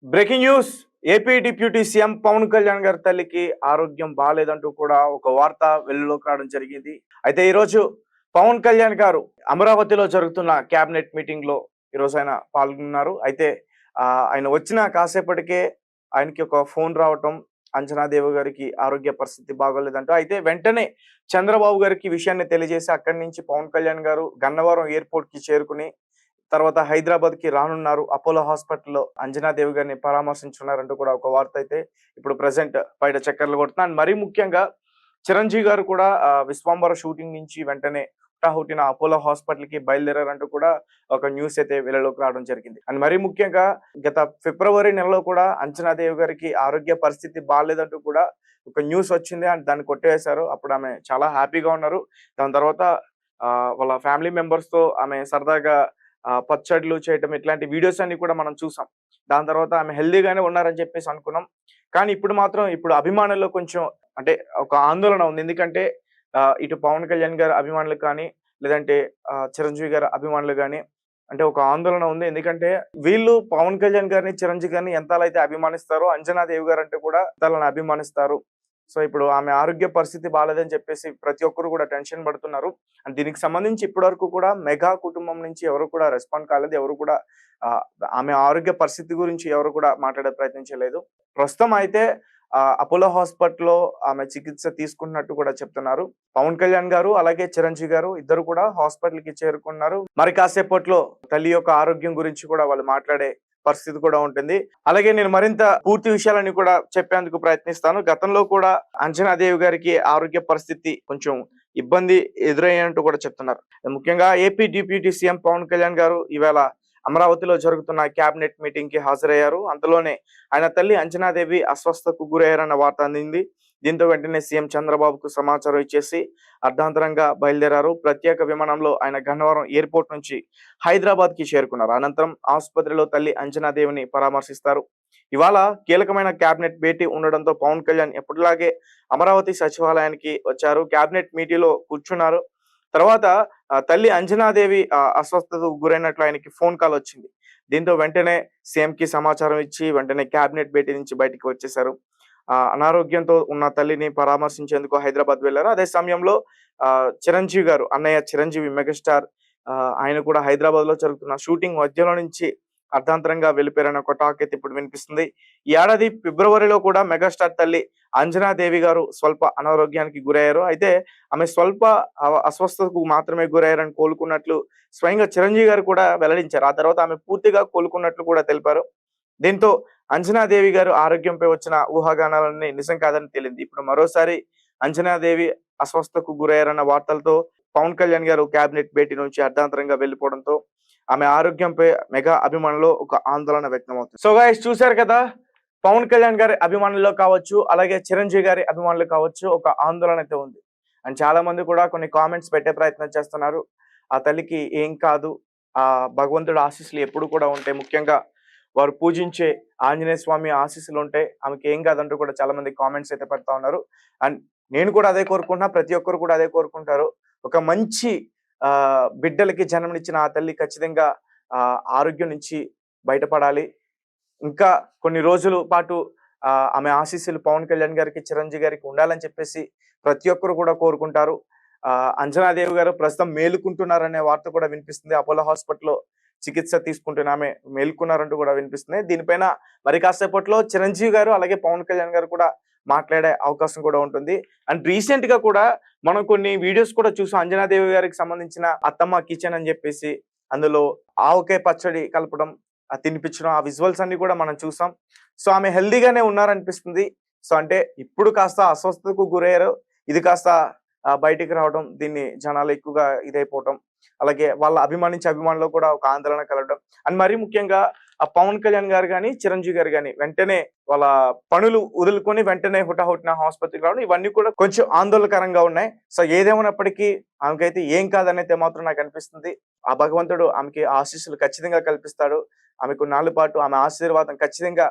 Breaking news. AP deputy CM Pawan Kalyan గారి తల్లికి ఆరోగ్యం బాగాలేదంటూ కూడా ఒక వార్త వెలుగులోకి రావడం జరిగింది. అయితే ఈరోజు పవన్ కళ్యాణ్ గారు అమరావతిలో జరుగుతున్న క్యాబినెట్ మీటింగ్ లో ఈరోజు ఆయన పాల్గొన్నారు. అయితే ఆయన వచ్చిన కాసేపటికే ఆయనకి ఒక ఫోన్ రావటం, అంజనాదేవి గారికి ఆరోగ్య పరిస్థితి బాగోలేదంటూ. అయితే వెంటనే చంద్రబాబు గారికి విషయాన్ని తెలియజేసి అక్కడి నుంచి పవన్ కళ్యాణ్ గారు గన్నవరం ఎయిర్పోర్ట్ కి చేరుకుని తర్వాత హైదరాబాద్ కి రానున్నారు. అపోలో హాస్పిటల్లో అంజనాదేవి గారిని పరామర్శించున్నారంటూ కూడా ఒక వార్త అయితే ఇప్పుడు ప్రెసెంట్ బయట చక్కర్లు కొడుతున్నా. అండ్ మరీ ముఖ్యంగా చిరంజీవి గారు కూడా విశ్వంబర షూటింగ్ నుంచి వెంటనే హుటాహుటిన అపోలో హాస్పిటల్ కి బయలుదేరారంటూ కూడా ఒక న్యూస్ అయితే వెలుగులోకి రావడం జరిగింది. అండ్ మరీ ముఖ్యంగా గత ఫిబ్రవరి నెలలో కూడా అంజనాదేవి గారికి ఆరోగ్య పరిస్థితి బాగాలేదంటూ కూడా ఒక న్యూస్ వచ్చింది. అండ్ దాన్ని కొట్టేశారు. అప్పుడు ఆమె చాలా హ్యాపీగా ఉన్నారు. దాని తర్వాత వాళ్ళ ఫ్యామిలీ మెంబర్స్ తో ఆమె సరదాగా పచ్చడ్లు చేయటం, ఇట్లాంటి వీడియోస్ అన్ని కూడా మనం చూసాం. దాని తర్వాత ఆమె హెల్దీగానే ఉన్నారని చెప్పేసి అనుకున్నాం. కానీ ఇప్పుడు మాత్రం అభిమానుల్లో కొంచెం అంటే ఒక ఆందోళన ఉంది. ఎందుకంటే ఇటు పవన్ కళ్యాణ్ గారి అభిమానులు కానీ, లేదంటే చిరంజీవి గారి అభిమానులు కానీ అంటే ఒక ఆందోళన ఉంది. ఎందుకంటే వీళ్ళు పవన్ కళ్యాణ్ గారిని, చిరంజీవి గారిని ఎంతలా అయితే అభిమానిస్తారో అంజనాదేవి గారు అంటే కూడా ఎంతలా అభిమానిస్తారు. సో ఇప్పుడు ఆమె ఆరోగ్య పరిస్థితి బాలేదని చెప్పేసి ప్రతి ఒక్కరు కూడా టెన్షన్ పడుతున్నారు. అండ్ దీనికి సంబంధించి ఇప్పటి వరకు కూడా మెగా కుటుంబం నుంచి ఎవరు కూడా రెస్పాండ్ కాలేదు. ఎవరు కూడా ఆమె ఆరోగ్య పరిస్థితి గురించి ఎవరు కూడా మాట్లాడే ప్రయత్నించలేదు. ప్రస్తుతం అయితే అపోలో హాస్పిటల్లో ఆమె చికిత్స తీసుకున్నట్టు కూడా చెప్తున్నారు. పవన్ కళ్యాణ్ గారు అలాగే చిరంజీవి గారు ఇద్దరు కూడా హాస్పిటల్ కి చేరుకున్నారు. మరి కాసేపట్లో తల్లి యొక్క ఆరోగ్యం గురించి కూడా వాళ్ళు మాట్లాడే పరిస్థితి కూడా ఉంటుంది. అలాగే నేను మరింత పూర్తి విషయాలని కూడా చెప్పేందుకు ప్రయత్నిస్తాను. గతంలో కూడా అంజనాదేవి గారికి ఆరోగ్య పరిస్థితి కొంచెం ఇబ్బంది ఎదురయ్యారంటూ కూడా చెప్తున్నారు. ముఖ్యంగా AP deputy CM Pawan Kalyan గారు ఈవేళ అమరావతిలో జరుగుతున్న క్యాబినెట్ మీటింగ్ కి హాజరయ్యారు. అంతలోనే ఆయన తల్లి అంజనాదేవి అస్వస్థకు గురయ్యారన్న వార్త అందింది. దీంతో వెంటనే సీఎం చంద్రబాబుకు సమాచారం ఇచ్చేసి అర్ధాంతరంగా బయలుదేరారు. ప్రత్యేక విమానంలో ఆయన గన్నవరం ఎయిర్పోర్ట్ నుంచి హైదరాబాద్ కి చేరుకున్నారు. అనంతరం ఆసుపత్రిలో తల్లి అంజనాదేవిని పరామర్శిస్తారు. ఇవాళ కీలకమైన క్యాబినెట్ భేటీ ఉండడంతో పవన్ కళ్యాణ్ ఎప్పటిలాగే అమరావతి సచివాలయానికి వచ్చారు. క్యాబినెట్ మీటింగ్లో కూర్చున్నారు. తర్వాత తల్లి అంజనాదేవి అస్వస్థతకు గురైనట్లు ఆయనకి ఫోన్ కాల్ వచ్చింది. దీంతో వెంటనే సీఎం కి సమాచారం ఇచ్చి వెంటనే క్యాబినెట్ భేటీ నుంచి బయటికి వచ్చేశారు. అనారోగ్యంతో ఉన్న తల్లిని పరామర్శించేందుకు హైదరాబాద్ వెళ్లారు. అదే సమయంలో చిరంజీవి గారు, అన్నయ్య చిరంజీవి మెగాస్టార్, ఆయన కూడా హైదరాబాద్ లో జరుగుతున్న షూటింగ్ మధ్యలో నుంచి అర్ధాంతరంగా వెళ్ళిపోయారని ఒక టాక్ అయితే ఇప్పుడు వినిపిస్తుంది. ఈ ఏడాది ఫిబ్రవరిలో కూడా మెగాస్టార్ తల్లి అంజనాదేవి గారు స్వల్ప అనారోగ్యానికి గురయ్యారు. అయితే ఆమె స్వల్ప అస్వస్థతకు మాత్రమే గురయ్యారని కోలుకున్నట్లు స్వయంగా చిరంజీవి గారు కూడా వెల్లడించారు. ఆ తర్వాత ఆమె పూర్తిగా కోలుకున్నట్లు కూడా తెలిపారు. దీంతో అంజనాదేవి గారు ఆరోగ్యంపై వచ్చిన ఊహాగానాలన్నీ నిజం కాదని తేలింది. ఇప్పుడు మరోసారి అంజనాదేవి అస్వస్థకు గురయ్యారన్న వార్తలతో పవన్ కళ్యాణ్ గారు క్యాబినెట్ భేటీ నుంచి అర్ధాంతరంగా వెళ్లిపోవడంతో ఆమె ఆరోగ్యంపై మెగా అభిమానుల్లో ఒక ఆందోళన వ్యక్తం అవుతుంది. సో గైస్, చూశారు కదా, పవన్ కళ్యాణ్ గారి అభిమానుల్లో కావచ్చు, అలాగే చిరంజీవి గారి అభిమానులు కావచ్చు, ఒక ఆందోళన అయితే ఉంది. అండ్ చాలా మంది కూడా కొన్ని కామెంట్స్ పెట్టే ప్రయత్నం చేస్తున్నారు. ఆ తల్లికి ఏం కాదు, ఆ భగవంతుడు ఆశీస్సులు ఎప్పుడు కూడా ఉంటాయి. ముఖ్యంగా వారు పూజించే ఆంజనేయ స్వామి ఆశీస్సులు ఉంటే ఆమెకి ఏం కాదంటూ కూడా చాలా మంది కామెంట్స్ అయితే పెడతా ఉన్నారు. అండ్ నేను కూడా అదే కోరుకుంటున్నా, ప్రతి ఒక్కరు కూడా అదే కోరుకుంటారు. ఒక మంచి బిడ్డలకి జన్మనిచ్చిన ఆ తల్లి ఖచ్చితంగా ఆరోగ్యం నుంచి బయటపడాలి. ఇంకా కొన్ని రోజుల పాటు ఆమె ఆశీస్సులు పవన్ కళ్యాణ్ గారికి, చిరంజీవి గారికి ఉండాలని చెప్పేసి ప్రతి ఒక్కరు కూడా కోరుకుంటారు. అంజనాదేవి గారు ప్రస్తుతం మేలుకుంటున్నారనే వార్త కూడా వినిపిస్తుంది. అపోలో హాస్పిటల్లో చికిత్స తీసుకుంటున్న ఆమె మేల్కొన్నారంటూ కూడా వినిపిస్తుంది. దీనిపైన మరి కాసేపట్లో చిరంజీవి గారు అలాగే పవన్ కళ్యాణ్ గారు కూడా మాట్లాడే అవకాశం కూడా ఉంటుంది. అండ్ రీసెంట్ గా కూడా మనం కొన్ని వీడియోస్ కూడా చూసాం. అంజనాదేవి గారికి సంబంధించిన అత్తమ్మ కిచెన్ అని చెప్పేసి అందులో ఆవకాయ పచ్చడి కలపడం, తినిపించడం, ఆ విజువల్స్ అన్ని కూడా మనం చూసాం. సో ఆమె హెల్దీగానే ఉన్నారనిపిస్తుంది. సో అంటే ఇప్పుడు కాస్త అస్వస్థతకు గురయ్యారు, ఇది కాస్త బయటికి రావడం, దీన్ని జనాలు ఎక్కువగా ఇదైపోవటం, అలాగే వాళ్ళ అభిమానించే అభిమానులు కూడా ఒక ఆందోళన కలగడం. అండ్ మరీ ముఖ్యంగా ఆ పవన్ కళ్యాణ్ గారు కానీ, చిరంజీవి గారు కానీ వెంటనే వాళ్ళ పనులు వదులుకొని వెంటనే హుటాహుటిన ఆసుపత్రికి రావడం, ఇవన్నీ కూడా కొంచెం ఆందోళనకరంగా ఉన్నాయి. సో ఏదేమన్నప్పటికీ ఆమెకైతే ఏం కాదనైతే మాత్రం నాకు అనిపిస్తుంది. ఆ భగవంతుడు ఆమెకి ఆశీస్సులు ఖచ్చితంగా కల్పిస్తాడు. ఆమెకు నాలుగు పాటు ఆమె ఆశీర్వాదం ఖచ్చితంగా